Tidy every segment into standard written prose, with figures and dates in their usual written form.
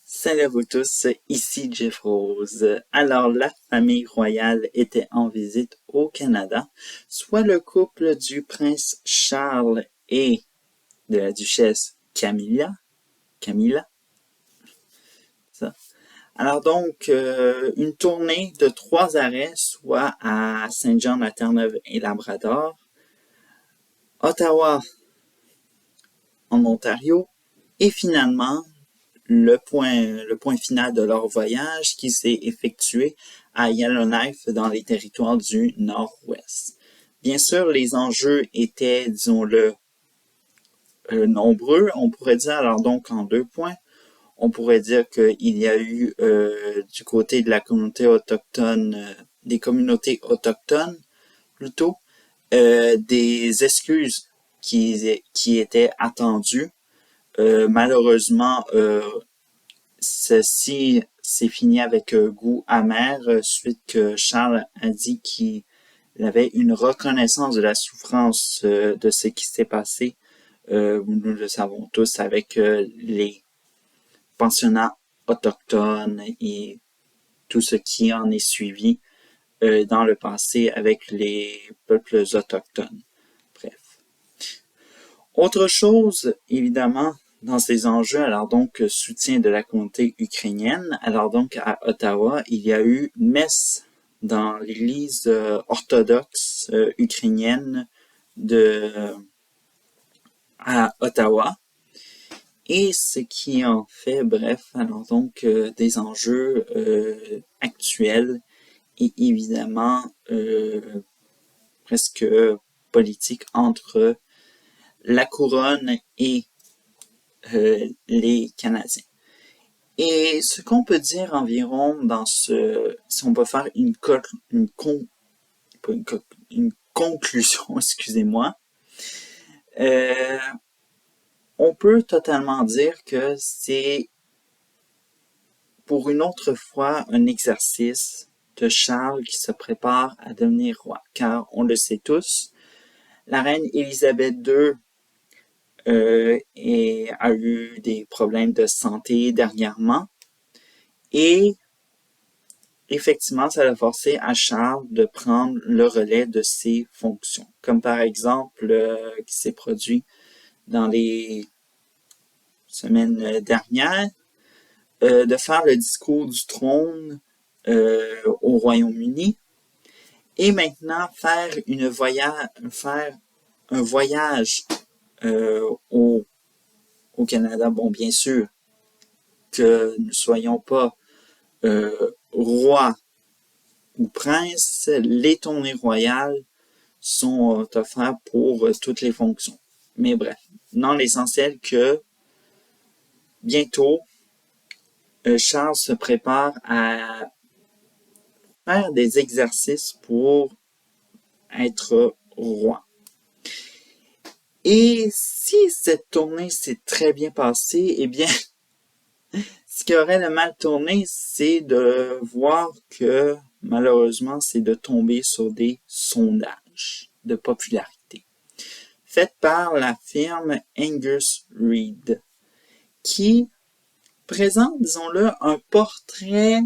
Salut à vous tous, ici Jeff Rose. Alors, la famille royale était en visite au Canada, soit le couple du prince Charles et de la duchesse Camilla, ça. Alors donc, une tournée de 3 arrêts, soit à Saint-Jean, la Terre-Neuve et Labrador, Ottawa en Ontario, et finalement le point final de leur voyage qui s'est effectué à Yellowknife dans les territoires du Nord-Ouest. Bien sûr, les enjeux étaient, disons-le, nombreux. On pourrait dire alors donc en 2 points. On pourrait dire qu'il y a eu du côté de la communauté autochtone, des communautés autochtones plutôt, des excuses qui étaient attendues. Malheureusement, ceci s'est fini avec un goût amer suite que Charles a dit qu'il avait une reconnaissance de la souffrance de ce qui s'est passé. Nous le savons tous avec les pensionnats autochtones et tout ce qui en est suivi dans le passé avec les peuples autochtones. Bref. Autre chose, évidemment, dans ces enjeux, alors donc soutien de la communauté ukrainienne, alors donc à Ottawa, il y a eu messe dans l'église orthodoxe ukrainienne à Ottawa. Et ce qui en fait, bref, alors donc des enjeux actuels et évidemment presque politiques entre la couronne et les Canadiens. Et ce qu'on peut dire environ dans si on peut faire une conclusion, excusez-moi, on peut totalement dire que c'est pour une autre fois un exercice de Charles qui se prépare à devenir roi, car on le sait tous, la reine Élisabeth II a eu des problèmes de santé dernièrement et effectivement, ça a forcé à Charles de prendre le relais de ses fonctions, comme par exemple qui s'est produit dans les semaines dernières, de faire le discours du trône au Royaume-Uni et maintenant faire un voyage au Canada. Bon, bien sûr que nous ne soyons pas roi ou prince, les tournées royales sont offertes pour toutes les fonctions. Mais bref, dans l'essentiel que bientôt, Charles se prépare à faire des exercices pour être roi. Et si cette tournée s'est très bien passée, eh bien, ce qui aurait le mal tourné, c'est de voir que, malheureusement, c'est de tomber sur des sondages de popularité faits par la firme Angus Reid, qui présente, disons-le, un portrait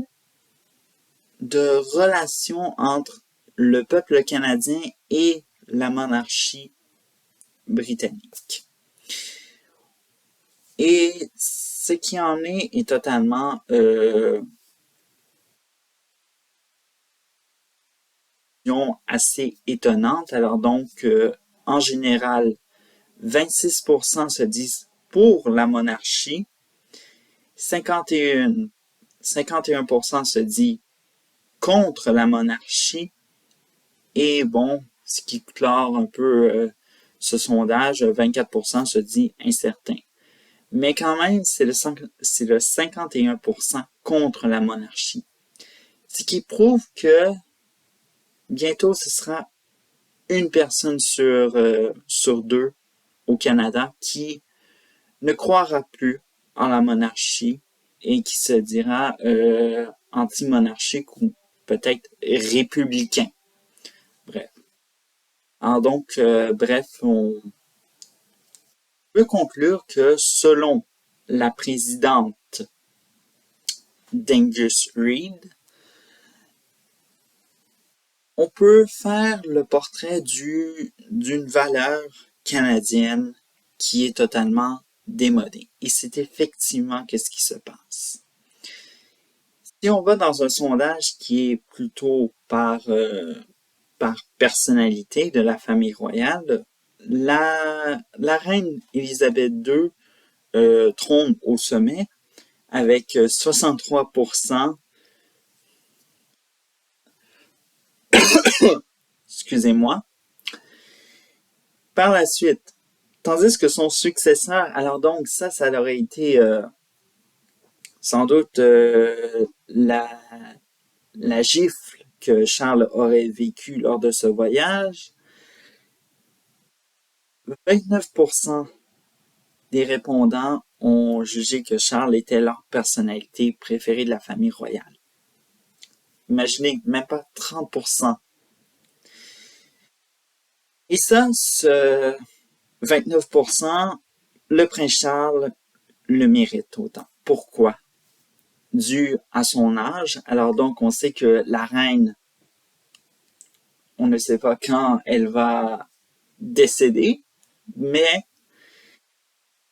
de relation entre le peuple canadien et la monarchie britannique. Et ce qui en est totalement assez étonnante. Alors donc, en général, 26% se disent pour la monarchie, 51% se dit contre la monarchie, et bon, ce qui clore un peu ce sondage, 24% se dit incertain. Mais quand même, c'est le 51% contre la monarchie. Ce qui prouve que bientôt, ce sera une personne sur deux au Canada qui ne croira plus en la monarchie et qui se dira anti-monarchique ou peut-être républicain. Bref. Alors donc, bref, on peut conclure que selon la présidente d'Angus Reid, on peut faire le portrait d'une valeur canadienne qui est totalement démodée. Et c'est effectivement qu'est-ce qui se passe. Si on va dans un sondage qui est plutôt par personnalité de la famille royale, la reine Élisabeth II trône au sommet avec 63%. Excusez-moi. Par la suite, tandis que son successeur, alors donc ça aurait été sans doute la gifle que Charles aurait vécue lors de ce voyage. 29% des répondants ont jugé que Charles était leur personnalité préférée de la famille royale. Imaginez, même pas 30%. Et ça, ce 29%, le prince Charles le mérite autant. Pourquoi? Dû à son âge. Alors donc, on sait que la reine, on ne sait pas quand elle va décéder, mais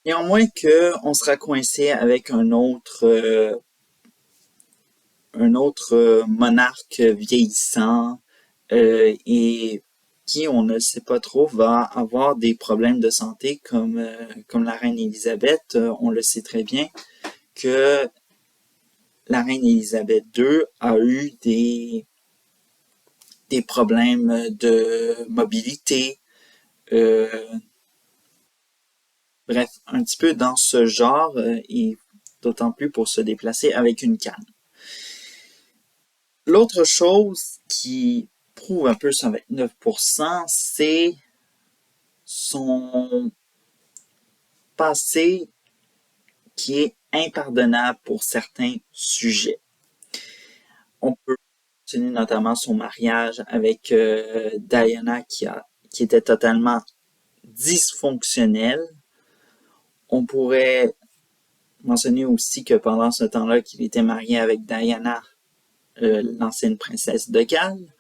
néanmoins qu'on sera coincé avec un autre monarque vieillissant et qui, on ne sait pas trop, va avoir des problèmes de santé comme la reine Élisabeth. On le sait très bien que la reine Élisabeth II a eu des problèmes de mobilité. Bref, un petit peu dans ce genre, et d'autant plus pour se déplacer avec une canne. L'autre chose qui prouve un peu ce 29%, c'est son passé qui est impardonnable pour certains sujets. On peut mentionner notamment son mariage avec Diana qui était totalement dysfonctionnel. On pourrait mentionner aussi que pendant ce temps-là qu'il était marié avec Diana, l'ancienne princesse de Galles,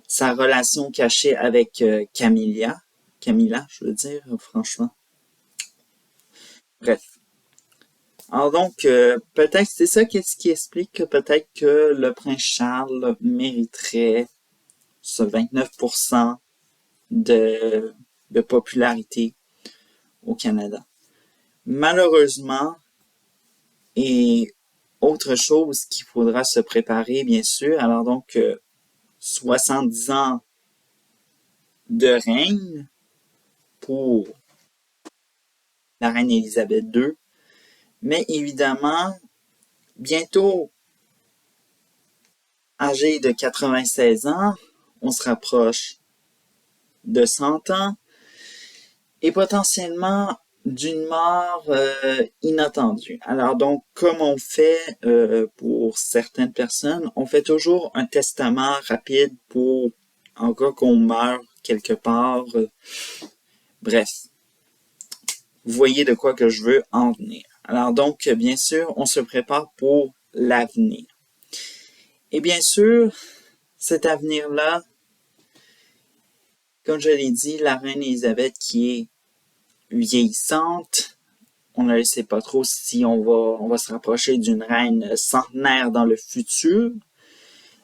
sa relation cachée avec Camilla, je veux dire, franchement. Bref. Alors donc, peut-être c'est ça qu'est-ce qui explique que peut-être que le prince Charles mériterait ce 29% de popularité au Canada. Malheureusement, et autre chose qu'il faudra se préparer, bien sûr, alors donc 70 ans de règne pour la reine Élisabeth II, mais évidemment, bientôt âgée de 96 ans, on se rapproche de 100 ans, et potentiellement d'une mort inattendue. Alors donc, comme on fait pour certaines personnes, on fait toujours un testament rapide pour en cas qu'on meurt quelque part. Bref, vous voyez de quoi que je veux en venir. Alors donc, bien sûr, on se prépare pour l'avenir. Et bien sûr, cet avenir-là, comme je l'ai dit, la reine Élisabeth qui est vieillissante, on ne sait pas trop si on va se rapprocher d'une reine centenaire dans le futur,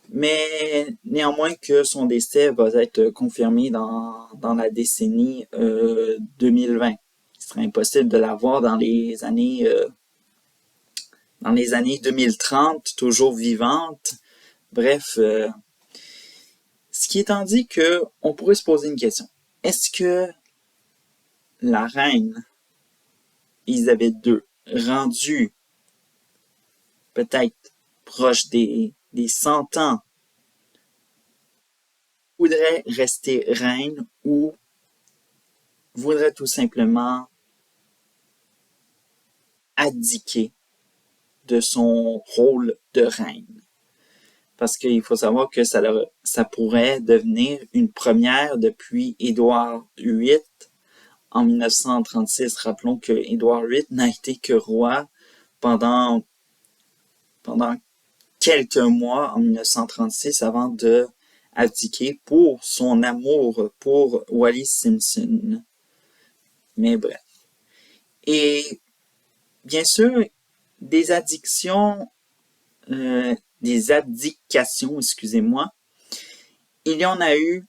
mais néanmoins que son décès va être confirmé dans la décennie 2020. Il serait impossible de la voir dans les années 2030, toujours vivante. Bref, ce qui étant dit que on pourrait se poser une question. Est-ce que la reine Élisabeth II, rendue peut-être proche des 100 ans, voudrait rester reine ou voudrait tout simplement abdiquer de son rôle de reine? Parce qu'il faut savoir que ça pourrait devenir une première depuis Édouard VIII en 1936, rappelons que Édouard VIII n'a été que roi pendant quelques mois en 1936 avant de abdiquer pour son amour pour Wallis Simpson. Mais bref. Et bien sûr, des abdications, excusez-moi, il y en a eu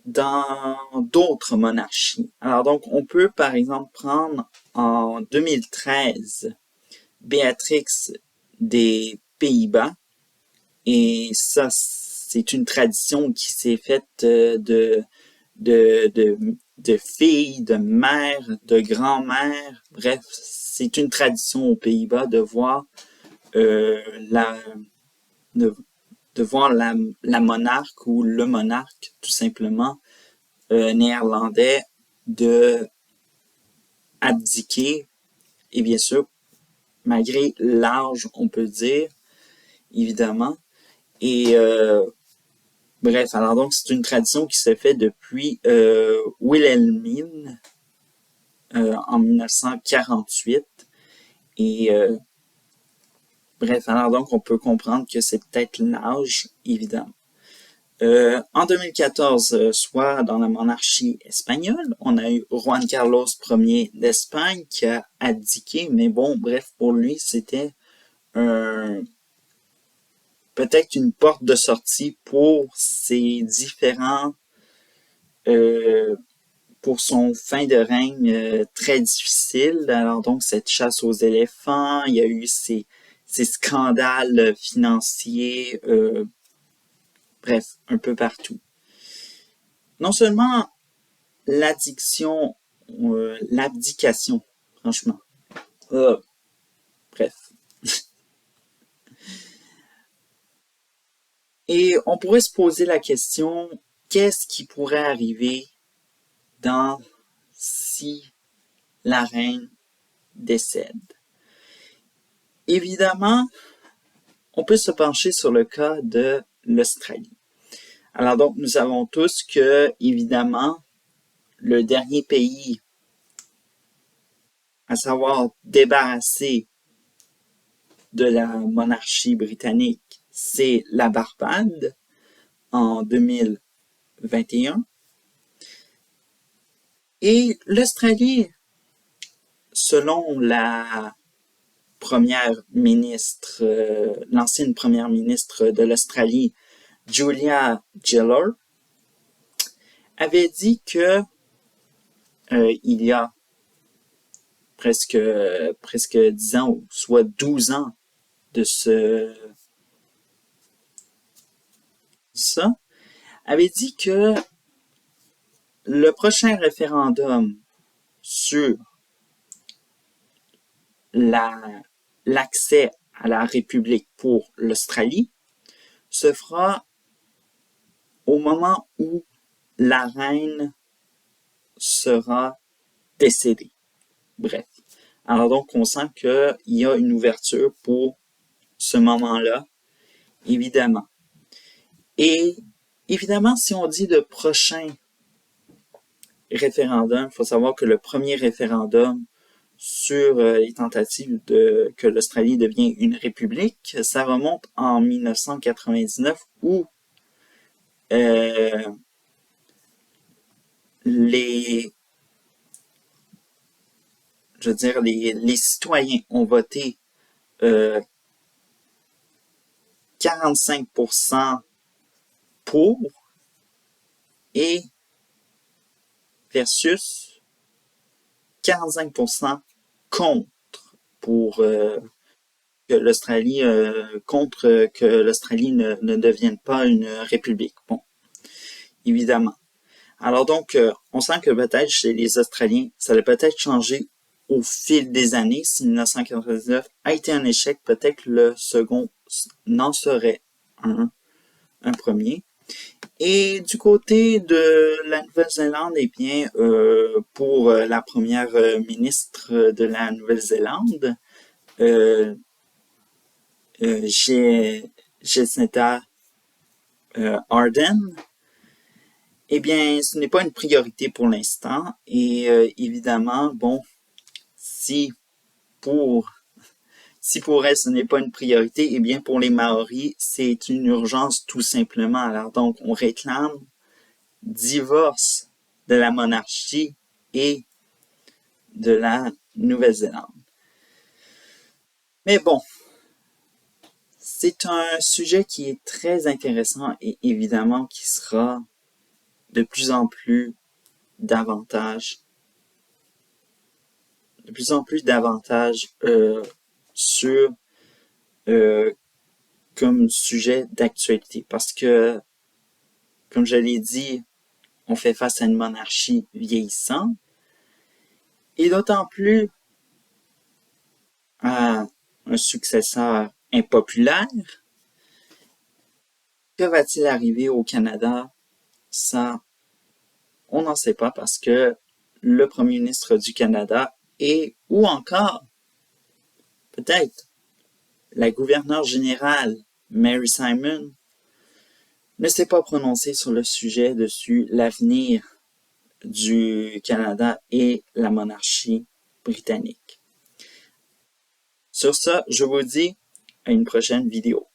dans d'autres monarchies. Alors donc, on peut par exemple prendre en 2013 Béatrix des Pays-Bas, et ça, c'est une tradition qui s'est faite de filles, de mères, de grand-mères. Bref, c'est une tradition aux Pays-Bas de voir de voir la monarque ou le monarque, tout simplement, néerlandais, de abdiquer, et bien sûr, malgré l'âge, on peut dire, évidemment. Et bref, alors donc, c'est une tradition qui se fait depuis Wilhelmine en 1948. Et bref, alors donc, on peut comprendre que c'est peut-être l'âge, évidemment. En 2014, soit dans la monarchie espagnole, on a eu Juan Carlos Ier d'Espagne qui a abdiqué, mais bon, bref, pour lui, c'était peut-être une porte de sortie pour ses différents, pour son fin de règne très difficile. Alors donc, cette chasse aux éléphants, il y a eu ces scandales financiers, bref, un peu partout. Non seulement l'abdication, franchement. Bref. Et on pourrait se poser la question, qu'est-ce qui pourrait arriver si la reine décède? Évidemment, on peut se pencher sur le cas de l'Australie. Alors donc, nous savons tous que, évidemment, le dernier pays à savoir débarrasser de la monarchie britannique, c'est la Barbade en 2021. Et l'Australie, selon la première ministre, l'ancienne première ministre de l'Australie, Julia Gillard, avait dit que il y a presque 10 ans, ou soit 12 ans de ça, avait dit que le prochain référendum sur l'accès à la République pour l'Australie se fera au moment où la reine sera décédée. Bref. Alors donc, on sent qu'il y a une ouverture pour ce moment-là, évidemment. Et évidemment, si on dit de prochain référendum, il faut savoir que le premier référendum sur les tentatives que l'Australie devienne une république, ça remonte en 1999 où les citoyens ont voté 45% pour et versus 45% contre pour que l'Australie ne devienne pas une république. Bon, évidemment. Alors donc, on sent que peut-être chez les Australiens, ça a peut-être changé au fil des années. Si 1999 a été un échec, peut-être le second n'en serait un premier. Et du côté de la Nouvelle-Zélande, eh bien, pour la première ministre de la Nouvelle-Zélande, Jacinda Ardern, eh bien, ce n'est pas une priorité pour l'instant. Et évidemment, bon, si pour elle, ce n'est pas une priorité, eh bien, pour les Maoris, c'est une urgence tout simplement. Alors donc, on réclame divorce de la monarchie et de la Nouvelle-Zélande. Mais bon, c'est un sujet qui est très intéressant et évidemment qui sera de plus en plus davantage sur comme sujet d'actualité parce que, comme je l'ai dit, on fait face à une monarchie vieillissante et d'autant plus à un successeur impopulaire. Que va-t-il arriver au Canada? Ça, on n'en sait pas parce que le premier ministre du Canada ou encore, peut-être, la gouverneure générale Mary Simon ne s'est pas prononcée sur le sujet dessus l'avenir du Canada et la monarchie britannique. Sur ça, je vous dis à une prochaine vidéo.